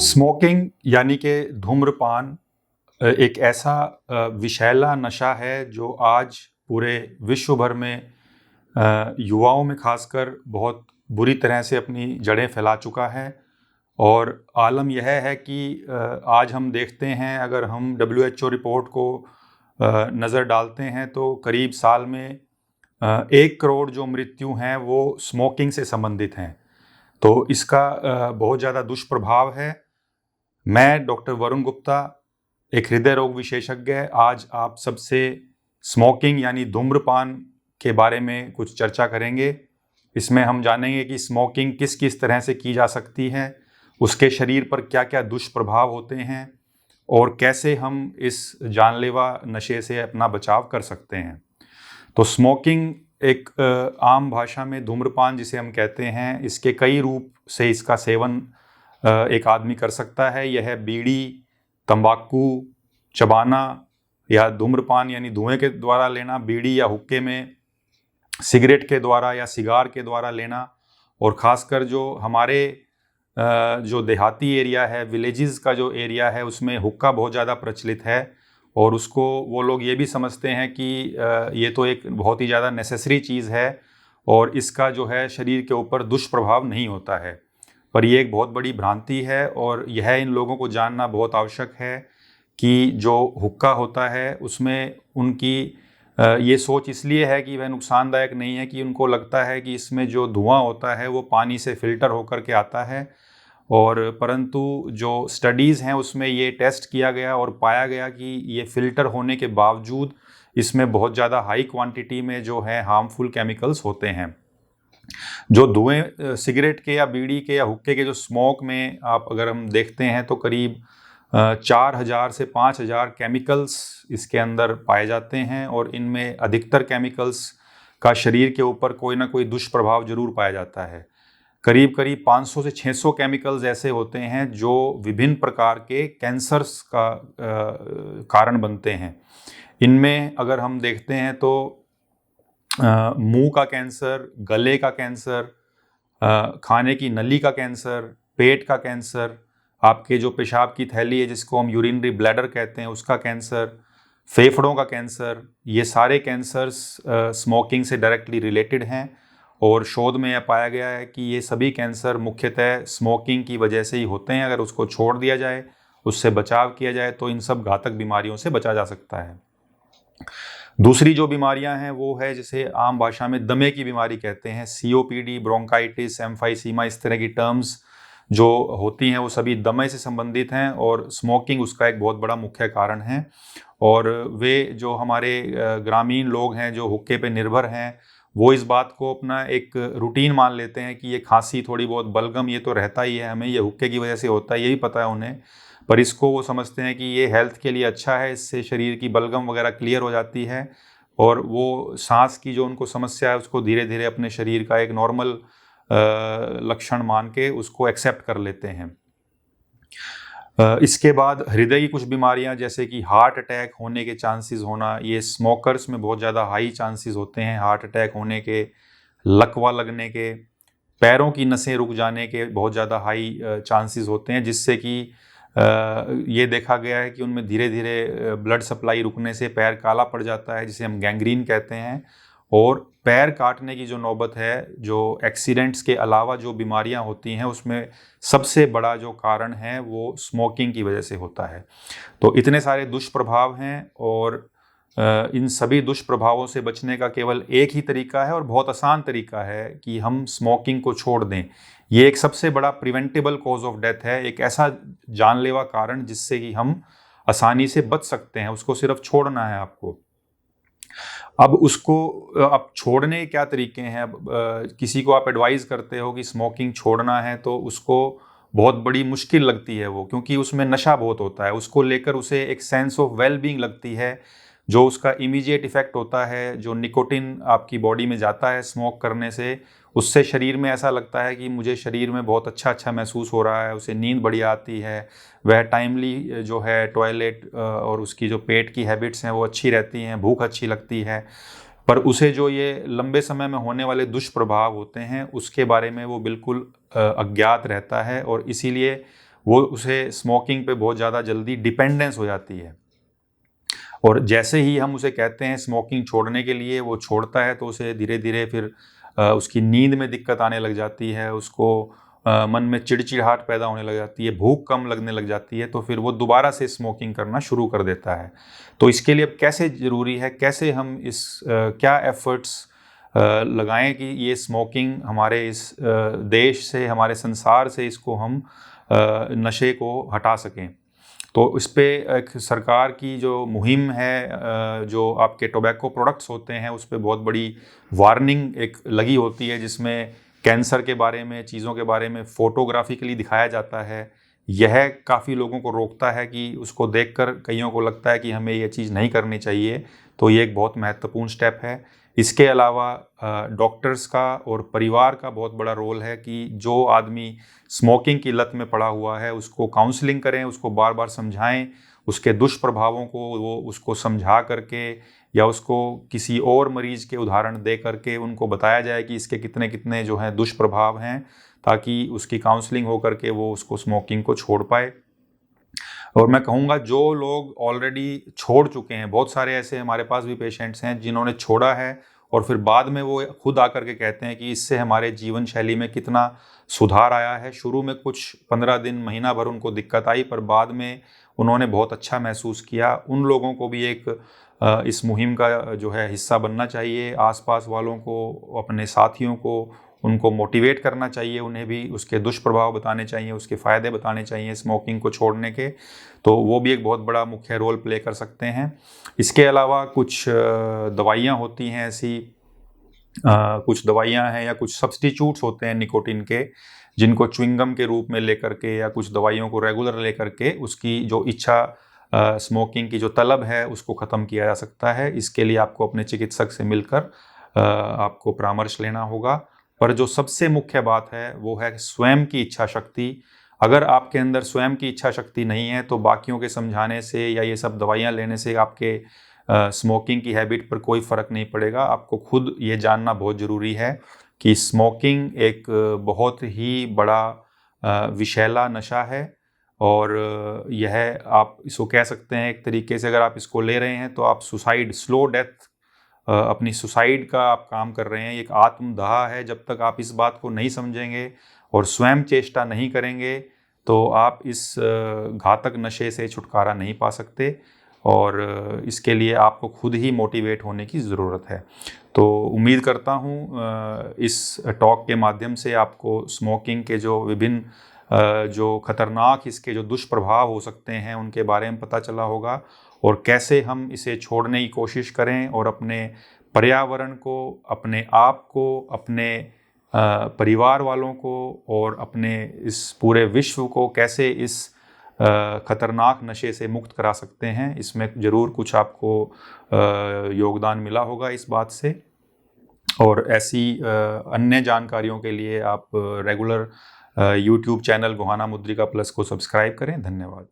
Smoking यानी कि धूम्रपान एक ऐसा विषैला नशा है जो आज पूरे विश्व भर में युवाओं में खासकर बहुत बुरी तरह से अपनी जड़ें फैला चुका है। और आलम यह है कि आज हम देखते हैं, अगर हम WHO रिपोर्ट को नज़र डालते हैं तो करीब साल में 1 करोड़ जो मृत्यु हैं वो स्मोकिंग से संबंधित हैं। तो इसका बहुत ज़्यादा दुष्प्रभाव है। मैं डॉक्टर वरुण गुप्ता, एक हृदय रोग विशेषज्ञ, आज आप सबसे स्मोकिंग यानी धूम्रपान के बारे में कुछ चर्चा करेंगे। इसमें हम जानेंगे कि स्मोकिंग किस किस तरह से की जा सकती है, उसके शरीर पर क्या क्या दुष्प्रभाव होते हैं और कैसे हम इस जानलेवा नशे से अपना बचाव कर सकते हैं। तो स्मोकिंग एक आम भाषा में धूम्रपान जिसे हम कहते हैं, इसके कई रूप से इसका सेवन एक आदमी कर सकता है। यह बीड़ी, तंबाकू चबाना या धूम्रपान यानी धुएं के द्वारा लेना, बीड़ी या हुक्के में सिगरेट के द्वारा या सिगार के द्वारा लेना, और ख़ासकर जो हमारे जो देहाती एरिया है, विलेजेस का जो एरिया है, उसमें हुक्का बहुत ज़्यादा प्रचलित है और उसको वो लोग ये भी समझते हैं कि ये तो एक बहुत ही ज़्यादा नेसेसरी चीज़ है और इसका जो है शरीर के ऊपर दुष्प्रभाव नहीं होता है। पर ये एक बहुत बड़ी भ्रांति है और यह इन लोगों को जानना बहुत आवश्यक है कि जो हुक्का होता है उसमें उनकी ये सोच इसलिए है कि वह नुकसानदायक नहीं है कि उनको लगता है कि इसमें जो धुआं होता है वो पानी से फिल्टर होकर के आता है। और परंतु जो स्टडीज़ हैं उसमें ये टेस्ट किया गया और पाया गया कि ये फ़िल्टर होने के बावजूद इसमें बहुत ज़्यादा हाई क्वांटिटी में जो है हार्मफुल केमिकल्स होते हैं। जो धुएं सिगरेट के या बीड़ी के या हुक्के के जो स्मोक में आप अगर हम देखते हैं तो करीब 4000 से 5000 केमिकल्स इसके अंदर पाए जाते हैं और इनमें अधिकतर केमिकल्स का शरीर के ऊपर कोई ना कोई दुष्प्रभाव जरूर पाया जाता है। करीब करीब 500 से 600 केमिकल्स ऐसे होते हैं जो विभिन्न प्रकार के कैंसर्स का कारण बनते हैं। इनमें अगर हम देखते हैं तो मुंह का कैंसर, गले का कैंसर, खाने की नली का कैंसर, पेट का कैंसर, आपके जो पेशाब की थैली है जिसको हम यूरिनरी ब्लैडर कहते हैं उसका कैंसर, फेफड़ों का कैंसर, ये सारे कैंसर्स स्मोकिंग से डायरेक्टली रिलेटेड हैं। और शोध में यह पाया गया है कि ये सभी कैंसर मुख्यतः स्मोकिंग की वजह से ही होते हैं। अगर उसको छोड़ दिया जाए, उससे बचाव किया जाए तो इन सब घातक बीमारियों से बचा जा सकता है। दूसरी जो बीमारियां हैं वो है जिसे आम भाषा में दमे की बीमारी कहते हैं। COPD, ब्रोंकाइटिस, एम्फाइसीमा, इस तरह की टर्म्स जो होती हैं वो सभी दमे से संबंधित हैं और स्मोकिंग उसका एक बहुत बड़ा मुख्य कारण है। और वे जो हमारे ग्रामीण लोग हैं जो हुक्के पे निर्भर हैं, वो इस बात को अपना एक रूटीन मान लेते हैं कि ये खांसी, थोड़ी बहुत बलगम, ये तो रहता ही है, हमें ये हुक्के की वजह से होता है, यही पता है उन्हें। पर इसको वो समझते हैं कि ये हेल्थ के लिए अच्छा है, इससे शरीर की बलगम वगैरह क्लियर हो जाती है और वो सांस की जो उनको समस्या है उसको धीरे धीरे अपने शरीर का एक नॉर्मल लक्षण मान के उसको एक्सेप्ट कर लेते हैं। इसके बाद हृदय की कुछ बीमारियां जैसे कि हार्ट अटैक होने के चांसेस होना, ये स्मोकर्स में बहुत ज़्यादा हाई चांसेस होते हैं हार्ट अटैक होने के, लकवा लगने के, पैरों की नसें रुक जाने के बहुत ज़्यादा हाई चांसेस होते हैं, जिससे कि ये देखा गया है कि उनमें धीरे धीरे ब्लड सप्लाई रुकने से पैर काला पड़ जाता है जिसे हम गैंग्रीन कहते हैं। और पैर काटने की जो नौबत है, जो एक्सीडेंट्स के अलावा जो बीमारियां होती हैं उसमें सबसे बड़ा जो कारण है वो स्मोकिंग की वजह से होता है। तो इतने सारे दुष्प्रभाव हैं और इन सभी दुष्प्रभावों से बचने का केवल एक ही तरीका है और बहुत आसान तरीका है कि हम स्मोकिंग को छोड़ दें। ये एक सबसे बड़ा प्रिवेंटेबल कॉज ऑफ डेथ है, एक ऐसा जानलेवा कारण जिससे कि हम आसानी से बच सकते हैं। उसको सिर्फ छोड़ना है आपको। अब उसको अब छोड़ने के क्या तरीके हैं? अब किसी को आप एडवाइस करते हो कि स्मोकिंग छोड़ना है तो उसको बहुत बड़ी मुश्किल लगती है वो, क्योंकि उसमें नशा बहुत होता है। उसको लेकर उसे एक सेंस ऑफ वेल बीइंग लगती है। जो उसका इमीडिएट इफेक्ट होता है, जो निकोटिन आपकी बॉडी में जाता है स्मोक करने से, उससे शरीर में ऐसा लगता है कि मुझे शरीर में बहुत अच्छा अच्छा महसूस हो रहा है, उसे नींद बढ़िया आती है, वह टाइमली जो है टॉयलेट और उसकी जो पेट की हैबिट्स हैं वो अच्छी रहती हैं, भूख अच्छी लगती है। पर उसे जो ये लंबे समय में होने वाले दुष्प्रभाव होते हैं उसके बारे में वो बिल्कुल अज्ञात रहता है और इसीलिए वो उसे स्मोकिंग पे बहुत ज़्यादा जल्दी डिपेंडेंस हो जाती है। और जैसे ही हम उसे कहते हैं स्मोकिंग छोड़ने के लिए, वो छोड़ता है तो उसे धीरे-धीरे फिर उसकी नींद में दिक्कत आने लग जाती है, उसको मन में चिड़चिड़ाहट पैदा होने लग जाती है, भूख कम लगने लग जाती है, तो फिर वो दोबारा से स्मोकिंग करना शुरू कर देता है। तो इसके लिए अब कैसे ज़रूरी है, कैसे हम क्या एफ़र्ट्स लगाएँ कि ये स्मोकिंग हमारे इस देश से, हमारे संसार से इसको हम नशे को हटा सकें। तो इस पे एक सरकार की जो मुहिम है, जो आपके टोबैको प्रोडक्ट्स होते हैं उस पे बहुत बड़ी वार्निंग एक लगी होती है, जिसमें कैंसर के बारे में, चीज़ों के बारे में फ़ोटोग्राफ़िकली दिखाया जाता है। यह काफ़ी लोगों को रोकता है कि उसको देखकर कइयों को लगता है कि हमें ये चीज़ नहीं करनी चाहिए, तो ये एक बहुत महत्वपूर्ण स्टेप है। इसके अलावा डॉक्टर्स का और परिवार का बहुत बड़ा रोल है कि जो आदमी स्मोकिंग की लत में पड़ा हुआ है उसको काउंसलिंग करें, उसको बार-बार समझाएँ, उसके दुष्प्रभावों को वो उसको समझा करके या उसको किसी और मरीज़ के उदाहरण दे करके उनको बताया जाए कि इसके कितने-कितने जो हैं दुष्प्रभाव हैं, ताकि उसकी काउंसलिंग हो करके वो उसको स्मोकिंग को छोड़ पाए। और मैं कहूँगा जो लोग ऑलरेडी छोड़ चुके हैं, बहुत सारे ऐसे हमारे पास भी पेशेंट्स हैं जिन्होंने छोड़ा है और फिर बाद में वो खुद आकर के कहते हैं कि इससे हमारे जीवन शैली में कितना सुधार आया है। शुरू में कुछ 15 दिन, महीना भर उनको दिक्कत आई, पर बाद में उन्होंने बहुत अच्छा महसूस किया। उन लोगों को भी एक इस मुहिम का जो है हिस्सा बनना चाहिए। आस-पास वालों को, अपने साथियों को, उनको मोटिवेट करना चाहिए, उन्हें भी उसके दुष्प्रभाव बताने चाहिए, उसके फ़ायदे बताने चाहिए स्मोकिंग को छोड़ने के, तो वो भी एक बहुत बड़ा मुख्य रोल प्ले कर सकते हैं। इसके अलावा कुछ दवाइयाँ होती हैं ऐसी, कुछ दवाइयाँ हैं या कुछ सब्स्टिट्यूट्स होते हैं निकोटिन के, जिनको च्युइंगम के रूप में लेकर के या कुछ दवाइयों को रेगुलर लेकर के उसकी जो इच्छा, स्मोकिंग की जो तलब है उसको ख़त्म किया जा सकता है। इसके लिए आपको अपने चिकित्सक से मिलकर आपको परामर्श लेना होगा। पर जो सबसे मुख्य बात है वो है स्वयं की इच्छा शक्ति। अगर आपके अंदर स्वयं की इच्छा शक्ति नहीं है तो बाकियों के समझाने से या ये सब दवाइयाँ लेने से आपके स्मोकिंग की हैबिट पर कोई फ़र्क नहीं पड़ेगा। आपको खुद ये जानना बहुत ज़रूरी है कि स्मोकिंग एक बहुत ही बड़ा विषैला नशा है, और यह आप इसको कह सकते हैं एक तरीके से, अगर आप इसको ले रहे हैं तो आप स्लो डेथ, अपनी सुसाइड का आप काम कर रहे हैं। एक आत्मदाह है। जब तक आप इस बात को नहीं समझेंगे और स्वयं चेष्टा नहीं करेंगे तो आप इस घातक नशे से छुटकारा नहीं पा सकते, और इसके लिए आपको खुद ही मोटिवेट होने की ज़रूरत है। तो उम्मीद करता हूँ इस टॉक के माध्यम से आपको स्मोकिंग के जो विभिन्न जो खतरनाक इसके जो दुष्प्रभाव हो सकते हैं उनके बारे में पता चला होगा, और कैसे हम इसे छोड़ने की कोशिश करें और अपने पर्यावरण को, अपने आप को, अपने परिवार वालों को और अपने इस पूरे विश्व को कैसे इस खतरनाक नशे से मुक्त करा सकते हैं। इसमें ज़रूर कुछ आपको योगदान मिला होगा इस बात से। और ऐसी अन्य जानकारियों के लिए आप रेगुलर यूट्यूब चैनल गोहाना मुद्रिका प्लस को सब्सक्राइब करें। धन्यवाद।